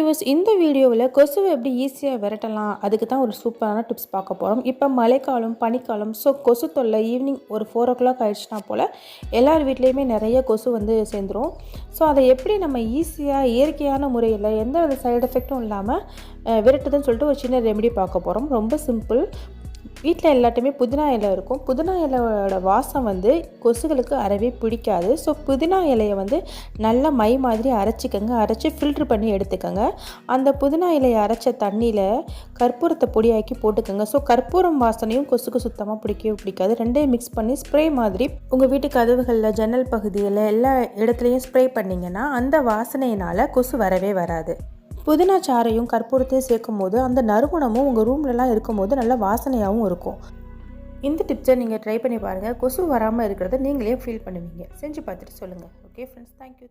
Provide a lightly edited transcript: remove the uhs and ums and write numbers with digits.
Viewers, இந்த வீடியோவில் கொசுவை எப்படி ஈஸியாக விரட்டலாம் அதுக்கு தான் ஒரு சூப்பரான டிப்ஸ் பார்க்க போகிறோம். இப்போ மழைக்காலம், பனிக்காலம். ஸோ கொசு தொல்லை ஈவினிங் ஒரு 4 o'clock ஆயிடுச்சுனா போல் எல்லார் வீட்லேயுமே நிறைய கொசு வந்து சேர்ந்துடும். ஸோ அதை எப்படி நம்ம ஈஸியாக இயற்கையான முறையில் எந்த வித சைடு எஃபெக்டும் இல்லாமல் விரட்டுதுன்னு சொல்லிட்டு ஒரு சின்ன ரெமெடி பார்க்க போகிறோம். ரொம்ப சிம்பிள். வீட்டில் எல்லாத்தையுமே புதினா இலை இருக்கும். புதினா இலையோட வாசம் வந்து கொசுகளுக்கு அறவே பிடிக்காது. ஸோ புதினா இலையை வந்து நல்லா மை மாதிரி அரைச்சிக்கோங்க. அரைச்சி ஃபில்ட்ரு பண்ணி எடுத்துக்கோங்க. அந்த புதினா இலையை அரைச்ச தண்ணியில் கற்பூரத்தை பொடியாக்கி போட்டுக்கோங்க. ஸோ கற்பூரம் வாசனையும் கொசுக்கு சுத்தமாக பிடிக்கவே பிடிக்காது. ரெண்டையும் மிக்ஸ் பண்ணி ஸ்ப்ரே மாதிரி உங்கள் வீட்டு கதவுகளில், ஜன்னல் பகுதியில் எல்லா இடத்துலையும் ஸ்ப்ரே பண்ணிங்கன்னா அந்த வாசனையினால் கொசு வரவே வராது. புதினா சாறையும் கற்பூரத்தையும் சேர்க்கும் போது அந்த நறுமணமும் உங்கள் ரூம்லலாம் இருக்கும்போது நல்ல வாசனையாகவும் இருக்கும். இந்த டிப்ஸை நீங்கள் ட்ரை பண்ணி பாருங்கள். கொசு வராமல் இருக்கிறத நீங்களே ஃபீல் பண்ணுவீங்க. செஞ்சு பார்த்துட்டு சொல்லுங்கள். Okay friends, thank you.